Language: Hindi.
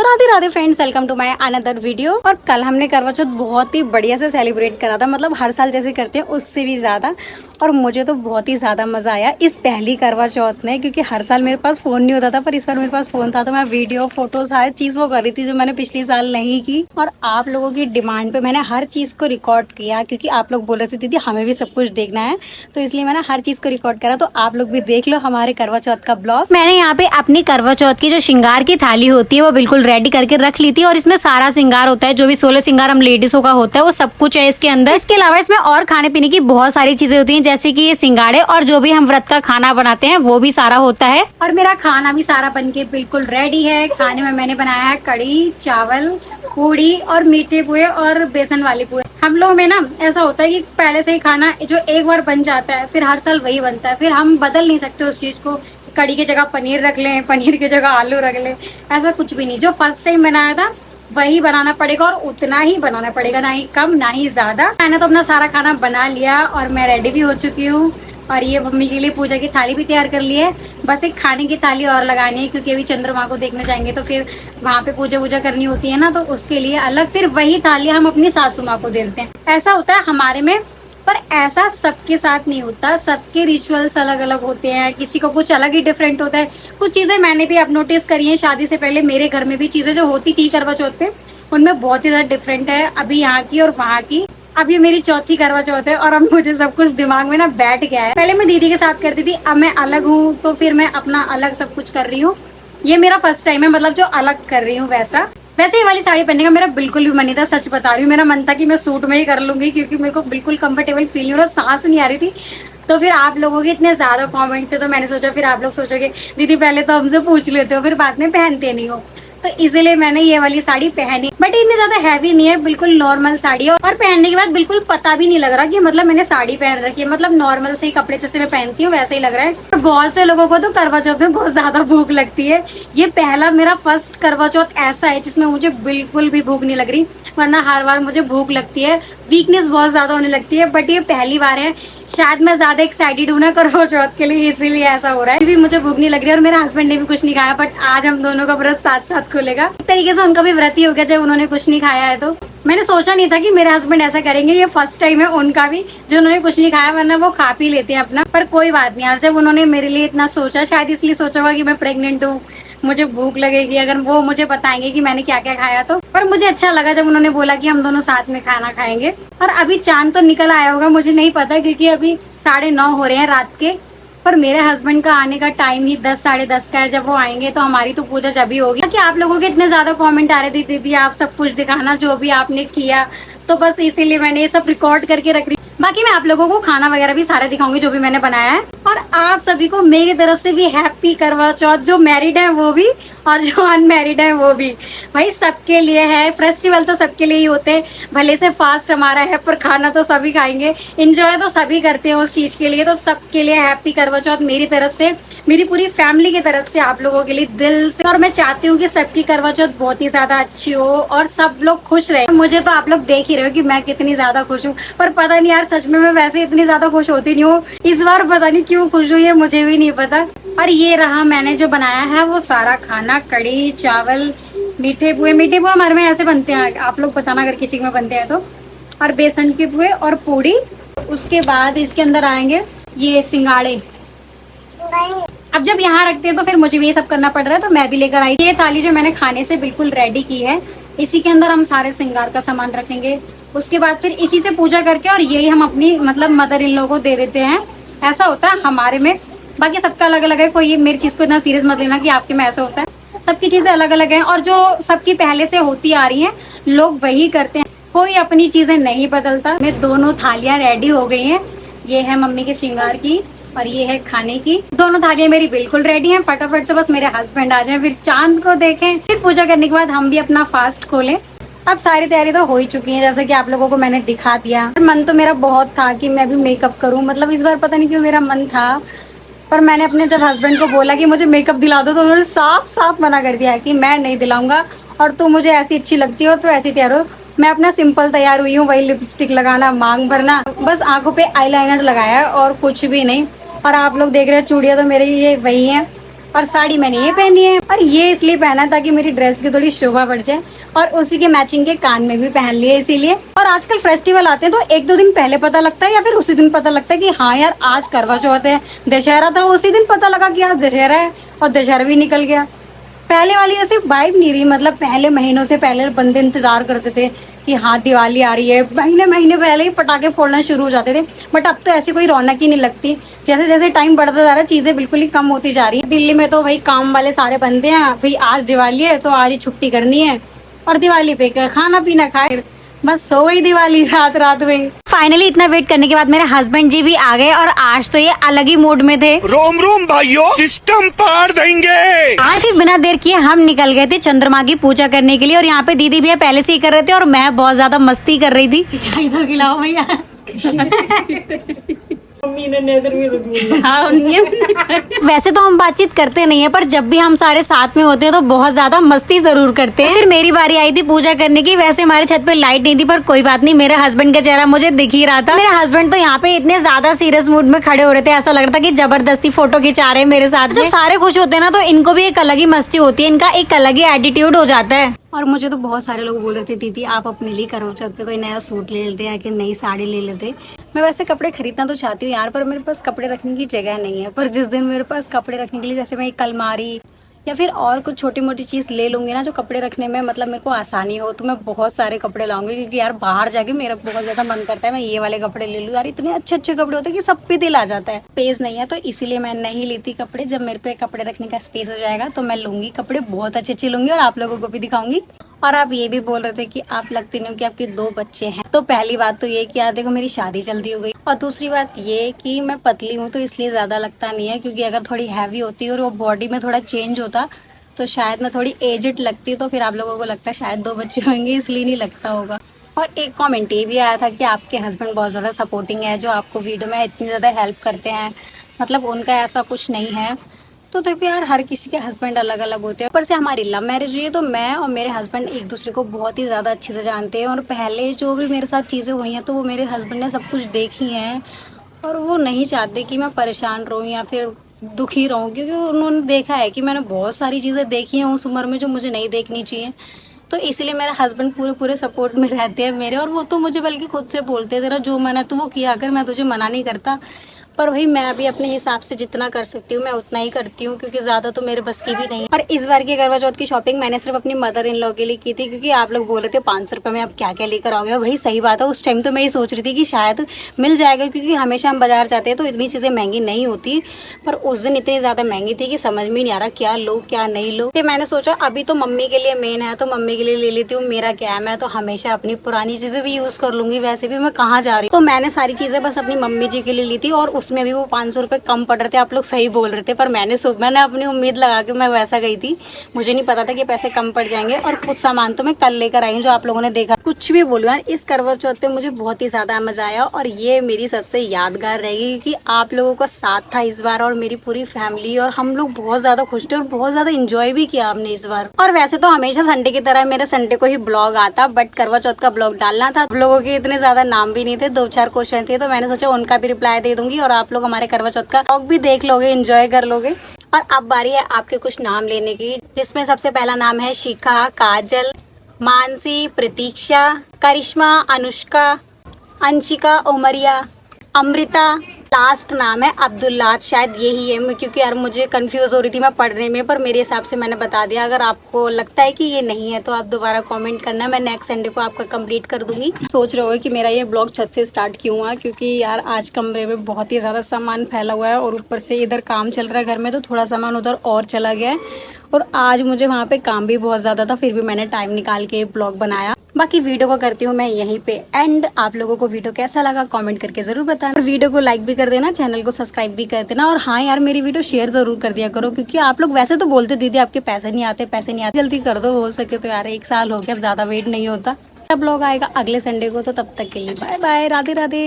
तो Radhe Radhe friends, welcome to my another video. और कल हमने करवा चौथ बहुत ही बढ़िया से सेलिब्रेट करा था, मतलब हर साल जैसे करते हैं उससे भी ज़्यादा। और मुझे तो बहुत ही ज़्यादा मज़ा आया इस पहली करवा चौथ में, क्योंकि हर साल मेरे पास फ़ोन नहीं होता था, पर इस बार मेरे पास फ़ोन था तो मैं वीडियो फोटोज़ हर चीज़ वो कर रही थी जो मैंने पिछले साल नहीं की। और आप लोगों की डिमांड पे मैंने हर चीज़ को रिकॉर्ड किया, क्योंकि आप लोग बोल रहे थे दीदी हमें भी सब कुछ देखना है, तो इसलिए मैंने हर चीज़ को रिकॉर्ड करा। तो आप लोग भी देख लो हमारे करवा चौथ का ब्लॉग। मैंने यहाँ पे अपनी करवा चौथ की जो श्रृंगार की थाली होती है वो बिल्कुल रेडी करके रख ली थी, और इसमें सारा श्रृंगार होता है, जो भी 16 श्रृंगार हम लेडीजों का होता है वो सब कुछ है इसके अंदर। इसके अलावा इसमें और खाने पीने की बहुत सारी चीजें होती हैं, जैसे कि ये सिंगाड़े और जो भी हम व्रत का खाना बनाते हैं वो भी सारा होता है। और मेरा खाना भी सारा बनके बिल्कुल रेडी है। खाने में मैंने बनाया है कढ़ी चावल, पूड़ी और मीठे पुए और बेसन वाले पुए। हम लोग में ना ऐसा होता है कि पहले से ही खाना जो एक बार बन जाता है फिर हर साल वही बनता है, फिर हम बदल नहीं सकते उस चीज को। कढ़ी की जगह पनीर रख लें, पनीर की जगह आलू रख लें, ऐसा कुछ भी नहीं। जो फर्स्ट टाइम बनाया था वही बनाना पड़ेगा, और उतना ही बनाना पड़ेगा, ना ही कम ना ही ज्यादा। मैंने तो अपना सारा खाना बना लिया और मैं रेडी भी हो चुकी हूँ। और ये मम्मी के लिए पूजा की थाली भी तैयार कर ली है, बस एक खाने की थाली और लगानी है, क्योंकि अभी चंद्रमा को देखने जाएंगे तो फिर वहाँ पे पूजा वूजा करनी होती है ना, तो उसके लिए अलग फिर वही थाली हम अपनी सासू माँ को देते हैं। ऐसा होता है हमारे में, पर ऐसा सबके साथ नहीं होता। सबके रिचुअल्स अलग अलग होते हैं, किसी को कुछ अलग ही डिफरेंट होता है। कुछ चीज़ें मैंने भी अब नोटिस करी हैं, शादी से पहले मेरे घर में भी चीज़ें जो होती थी करवा चौथ पे, उनमें बहुत ही ज़्यादा डिफरेंट है अभी यहाँ की और वहाँ की। अब ये मेरी चौथी करवा चौथ है और अब मुझे सब कुछ दिमाग में ना बैठ गया है। पहले मैं दीदी के साथ करती थी, अब मैं अलग हूँ तो फिर मैं अपना अलग सब कुछ कर रही हूँ। ये मेरा फर्स्ट टाइम है, मतलब जो अलग कर रही हूँ वैसा। वैसे ये वाली साड़ी पहनने का मेरा बिल्कुल भी मन नहीं था, सच बता रही हूँ। मेरा मन था कि मैं सूट में ही कर लूंगी, क्योंकि मेरे को बिल्कुल कंफर्टेबल फील नहीं हो रहा, सांस नहीं आ रही थी। तो फिर आप लोगों के इतने ज्यादा कमेंट थे तो मैंने सोचा फिर आप लोग सोचोगे दीदी पहले तो हमसे पूछ लेते हो फिर बाद में पहनते नहीं हो, तो इसीलिए मैंने ये वाली साड़ी पहनी। बट इतनी ज्यादा हैवी नहीं है, बिल्कुल नॉर्मल साड़ी है। और पहनने के बाद बिल्कुल पता भी नहीं लग रहा कि मतलब मैंने साड़ी पहन रखी है, मतलब नॉर्मल से ही कपड़े जैसे मैं पहनती हूँ वैसे ही लग रहा है। और बहुत से लोगों को तो करवा चौथ में बहुत ज्यादा भूख लगती है। ये पहला मेरा फर्स्ट करवा चौथ ऐसा है जिसमें मुझे बिल्कुल भी भूख नहीं लग रही, वरना हर बार मुझे भूख लगती है, वीकनेस बहुत ज्यादा होने लगती है। बट ये पहली बार है, शायद मैं ज्यादा एक्साइटेड हूँ ना करवा चौथ के लिए, इसीलिए ऐसा हो रहा है। भी मुझे भूख नहीं लग रही है और मेरे हस्बैंड ने भी कुछ नहीं खाया, बट आज हम दोनों का व्रत साथ साथ खुलेगा। एक तरीके से उनका भी व्रत ही हो गया जब उन्होंने कुछ नहीं खाया है। तो मैंने सोचा नहीं था कि मेरे हस्बैंड ऐसा करेंगे, ये फर्स्ट टाइम है उनका भी जो उन्होंने कुछ नहीं खाया, वरना वो खा पी लेते हैं अपना। पर कोई बात नहीं यार, जब उन्होंने मेरे लिए इतना सोचा, शायद इसलिए सोचा होगा कि मैं प्रेग्नेंट हूँ, मुझे भूख लगेगी अगर वो मुझे बताएंगे कि मैंने क्या क्या खाया तो। पर मुझे अच्छा लगा जब उन्होंने बोला कि हम दोनों साथ में खाना खाएंगे। और अभी चांद तो निकल आया होगा, मुझे नहीं पता, क्योंकि अभी 9:30 हो रहे हैं रात के। पर मेरे हस्बैंड का आने का टाइम ही 10 साढ़े 10 का है। जब वो आएंगे तो हमारी तो पूजा जब ही होगी। कि आप लोगों के इतने ज्यादा कमेंट आ रहे थे दीदी आप सब कुछ दिखाना जो भी आपने किया, तो बस इसीलिए मैंने ये सब रिकॉर्ड करके रख रही। बाकी मैं आप लोगों को खाना वगैरह भी सारा दिखाऊंगी जो भी मैंने बनाया है। और आप सभी को मेरी तरफ से भी हैप्पी करवा चौथ, जो मैरिड है वो भी और जो अनमैरिड है वो भी। भाई सबके लिए है, फेस्टिवल तो सबके लिए ही होते हैं, भले से फास्ट हमारा है पर खाना तो सभी खाएंगे, एंजॉय तो सभी करते हैं उस चीज के लिए। तो सबके लिए हैप्पी करवा चौथ मेरी तरफ से, मेरी पूरी फैमिली की तरफ से आप लोगों के लिए दिल से। और मैं चाहती हूँ कि सबकी करवा चौथ बहुत ही ज्यादा अच्छी हो और सब लोग खुश रहे। मुझे तो आप लोग देख ही रहे हो कि मैं कितनी ज्यादा खुश हूँ, पर पता नहीं यार सच में मैं वैसे इतनी ज्यादा खुश होती नहीं हूँ। इस बार पता नहीं क्यों खुश हुई है, मुझे भी नहीं पता। और ये रहा मैंने जो बनाया है वो सारा खाना, कढ़ी चावल, मीठे पुए। मीठे पुए हमारे में ऐसे बनते हैं, आप लोग बताना अगर किसी में बनते हैं तो। और बेसन के पुए और पूड़ी। उसके बाद इसके अंदर आएंगे ये सिंगाड़े। अब जब यहाँ रखते हैं तो फिर मुझे भी ये सब करना पड़ रहा है, तो मैं भी लेकर आई। ये थाली जो मैंने खाने से बिल्कुल रेडी की है, इसी के अंदर हम सारे श्रृंगार का सामान रखेंगे। उसके बाद फिर इसी से पूजा करके और यही हम अपनी मतलब मदर इन लॉ को दे देते हैं। ऐसा होता है हमारे में, बाकी सबका अलग अलग है। कोई मेरी चीज को इतना सीरियस मत लेना कि आपके में ऐसा होता है, सबकी चीजें अलग अलग हैं। और जो सबकी पहले से होती आ रही हैं लोग वही करते हैं, कोई अपनी चीजें नहीं बदलता। मैं दोनों थालियां रेडी हो गई हैं, ये है मम्मी के श्रृंगार की और ये है खाने की। दोनों थालियां मेरी बिल्कुल रेडी हैं, फटाफट से बस मेरे हस्बैंड आ जाएं, फिर चांद को देखें, फिर पूजा करने के बाद हम भी अपना फास्ट खोलें। अब सारी तैयारी तो हो ही चुकी है, जैसे कि आप लोगों को मैंने दिखा दिया। मन तो मेरा बहुत था कि मैं भी मेकअप करूं, मतलब इस बार पता नहीं क्यों मेरा मन था, पर मैंने अपने जब हस्बैंड को बोला कि मुझे मेकअप दिला दो तो उन्होंने साफ साफ मना कर दिया कि मैं नहीं दिलाऊंगा, और तू मुझे ऐसी अच्छी लगती हो तो ऐसी तैयार हो। मैं अपना सिंपल तैयार हुई हूँ, वही लिपस्टिक लगाना, मांग भरना, बस आंखों पे आईलाइनर लगाया और कुछ भी नहीं। और आप लोग देख रहे हैं चूड़ियाँ तो मेरे ये वही हैं, और साड़ी मैंने ये पहनी है, और ये इसलिए पहना ताकि मेरी ड्रेस की थोड़ी शोभा बढ़ जाए, और उसी के मैचिंग के कान में भी पहन लिए इसीलिए। और आजकल फेस्टिवल आते हैं तो 1-2 दिन पहले पता लगता है या फिर उसी दिन पता लगता है कि हाँ यार आज करवा चौथ है। दशहरा था उसी दिन पता लगा कि आज दशहरा है, और दशहरा भी निकल गया। पहले वाली ऐसी वाइब नहीं रही, मतलब पहले महीनों से पहले बंदे इंतजार करते थे कि हाँ दिवाली आ रही है, महीने महीने पहले ही पटाखे फोड़ना शुरू हो जाते थे। बट अब तो ऐसी कोई रौनक ही नहीं लगती। जैसे जैसे टाइम बढ़ता जा रहा है चीज़ें बिल्कुल ही कम होती जा रही है। दिल्ली में तो भाई काम वाले सारे बंदे हैं, भाई आज दिवाली है तो आज ही छुट्टी करनी है, और दिवाली पे खाना पीना खाए, बस सो गई दिवाली रात रात में। फाइनली इतना वेट करने के बाद मेरे हस्बैंड जी भी आ गए, और आज तो ये अलग ही मूड में थे। रोम रोम भाइयों, सिस्टम पार देंगे। आज ही बिना देर किए हम निकल गए थे चंद्रमा की पूजा करने के लिए, और यहाँ पे दीदी भैया पहले से ही कर रहे थे और मैं बहुत ज्यादा मस्ती कर रही थी। मिठाई तो खिलाओ भैया। मम्मी ने नेदर में वैसे तो हम बातचीत करते नहीं है, पर जब भी हम सारे साथ में होते हैं तो बहुत ज्यादा मस्ती जरूर करते हैं। फिर मेरी बारी आई थी पूजा करने की। वैसे हमारे छत पे लाइट नहीं थी, पर कोई बात नहीं, मेरे हस्बैंड का चेहरा मुझे दिख ही रहा था। मेरे हस्बैंड तो यहाँ पे इतने ज्यादा सीरियस मूड में खड़े हो रहे थे, ऐसा लग रहा था कि जबरदस्ती फोटो खिंचा रहे हैं मेरे साथ। जब सारे खुश होते हैं ना तो इनको भी एक अलग ही मस्ती होती है, इनका एक अलग ही एटीट्यूड हो जाता है। और मुझे तो बहुत सारे लोग बोल रहे थे दीदी आप अपने लिए करवा चौथ पे कोई नया सूट ले लेते या कि नई साड़ी ले लेते। मैं वैसे कपड़े खरीदना तो चाहती हूँ यार, पर मेरे पास कपड़े रखने की जगह नहीं है। पर जिस दिन मेरे पास कपड़े रखने के लिए, जैसे मैं एक अलमारी या फिर और कुछ छोटी मोटी चीज़ ले लूँगी ना जो कपड़े रखने में मतलब मेरे को आसानी हो, तो मैं बहुत सारे कपड़े लाऊंगी। क्योंकि यार बाहर जाके मेरा बहुत ज़्यादा मन करता है मैं ये वाले कपड़े ले लूँ यार, इतने अच्छे अच्छे कपड़े होते हैं कि सब पे दिल आ जाता है। स्पेस नहीं है तो इसीलिए मैं नहीं लेती कपड़े। जब मेरे पे कपड़े रखने का स्पेस हो जाएगा तो मैं लूँगी कपड़े, बहुत अच्छे अच्छे लूँगी और आप लोगों को भी दिखाऊंगी। और आप ये भी बोल रहे थे कि आप लगती नहीं हो कि आपके 2 बच्चे हैं। तो पहली बात तो ये कि यार देखो मेरी शादी जल्दी हो गई, और दूसरी बात ये कि मैं पतली हूँ तो इसलिए ज़्यादा लगता नहीं है। क्योंकि अगर थोड़ी हैवी होती और वो बॉडी में थोड़ा चेंज होता तो शायद मैं थोड़ी एजड लगती, तो फिर आप लोगों को लगता है शायद 2 बच्चे होंगे इसलिए नहीं लगता होगा। और एक कमेंट ये भी आया था कि आपके हस्बैंड बहुत ज़्यादा सपोर्टिंग है, जो आपको वीडियो में इतनी ज़्यादा हेल्प करते हैं। मतलब उनका ऐसा कुछ नहीं है। तो देखो यार हर किसी के हस्बैंड अलग अलग होते हैं। ऊपर से हमारी लव मैरिज हुई है, तो मैं और मेरे हस्बैंड एक दूसरे को बहुत ही ज़्यादा अच्छे से जानते हैं। और पहले जो भी मेरे साथ चीज़ें हुई हैं तो वो मेरे हस्बैंड ने सब कुछ देखी हैं, और वो नहीं चाहते कि मैं परेशान रहूँ या फिर दुखी रहूँ। क्योंकि उन्होंने देखा है कि मैंने बहुत सारी चीज़ें देखी हैं उस उम्र में जो मुझे नहीं देखनी चाहिए। तो इसलिए मेरे हस्बैंड पूरे सपोर्ट में रहते हैं मेरे। और वो तो मुझे बल्कि खुद से बोलते हैं तेरा जो मन है तो वो किया कर, मैं तुझे मना नहीं करता। पर भाई मैं भी अपने हिसाब से जितना कर सकती हूँ मैं उतना ही करती हूँ, क्योंकि ज़्यादा तो मेरे बस की भी नहीं है। और इस बार की करवा चौथ की शॉपिंग मैंने सिर्फ अपनी मदर इन लॉ के लिए की थी, क्योंकि आप लोग बोल रहे थे 500 रुपये में आप क्या क्या लेकर आओगे। और भाई सही बात है, उस टाइम तो मैं ये सोच रही थी कि शायद मिल जाएगा, क्योंकि हमेशा हम बाजार जाते हैं तो इतनी चीज़ें महंगी नहीं होती। पर उस दिन इतनी ज़्यादा महंगी थी कि समझ में नहीं आ रहा क्या लो क्या नहीं लो। फिर मैंने सोचा अभी तो मम्मी के लिए मेन है तो मम्मी के लिए ले लेती हूँ। मेरा क्या है, मैं तो हमेशा अपनी पुरानी चीज़ें भी यूज़ कर लूँगी, वैसे भी मैं कहाँ जा रही हूँ। तो मैंने सारी चीज़ें बस अपनी मम्मी जी के लिए ली थी, और उसमें भी वो 500 रुपये कम पड़ रहे थे। आप लोग सही बोल रहे थे, पर मैंने अपनी उम्मीद लगा के मैं वैसा गई थी। मुझे नहीं पता था कि पैसे कम पड़ जाएंगे। और कुछ सामान तो मैं कल लेकर आई हूँ जो आप लोगों ने देखा। कुछ भी बोलो यार, इस करवा चौथ पे मुझे बहुत ही ज़्यादा मज़ा आया, और ये मेरी सबसे यादगार रहेगी क्योंकि आप लोगों का साथ था इस बार, और मेरी पूरी फैमिली, और हम लोग बहुत ज़्यादा खुश थे और बहुत ज़्यादा इंजॉय भी किया हमने इस बार। और वैसे तो हमेशा संडे की तरह मेरे संडे को ही ब्लॉग आता, बट करवा चौथ का ब्लॉग डालना था। लोगों के इतने ज़्यादा नाम भी नहीं थे, 2-4 क्वेश्चन थे, तो मैंने सोचा उनका भी रिप्लाई दे दूंगी और आप लोग हमारे करवा चौथ का ब्लॉग भी देख लोगे, एंजॉय कर लोगे। और अब बारी है आपके कुछ नाम लेने की, जिसमें सबसे पहला नाम है शिखा, काजल, मानसी, प्रतीक्षा, करिश्मा, अनुष्का, अंशिका, उमरिया, अमृता। लास्ट नाम है अब्दुल्ला, शायद यही है, क्योंकि यार मुझे कंफ्यूज हो रही थी मैं पढ़ने में, पर मेरे हिसाब से मैंने बता दिया। अगर आपको लगता है कि ये नहीं है तो आप दोबारा कमेंट करना, मैं नेक्स्ट संडे को आपका कंप्लीट कर दूंगी। सोच रहे हो कि मेरा ये ब्लॉग छत से स्टार्ट क्यों हुआ, क्योंकि यार आज कमरे में बहुत ही ज़्यादा सामान फैला हुआ है, और ऊपर से इधर काम चल रहा है घर में, तो थोड़ा सामान उधर और चला गया है। और आज मुझे वहाँ पे काम भी बहुत ज़्यादा था, फिर भी मैंने टाइम निकाल के ब्लॉग बनाया। बाकी वीडियो को करती हूँ मैं यहीं पे एंड। आप लोगों को वीडियो कैसा लगा कमेंट करके ज़रूर बताना, और वीडियो को लाइक भी कर देना, चैनल को सब्सक्राइब भी कर देना। और हाँ यार मेरी वीडियो शेयर ज़रूर कर दिया करो, क्योंकि आप लोग वैसे तो बोलते दीदी आपके पैसे नहीं आते, जल्दी कर दो हो सके तो यार। 1 साल हो गया, अब ज़्यादा वेट नहीं होता। ब्लॉग आएगा अगले संडे को, तो तब तक के लिए बाय बाय, राधे राधे।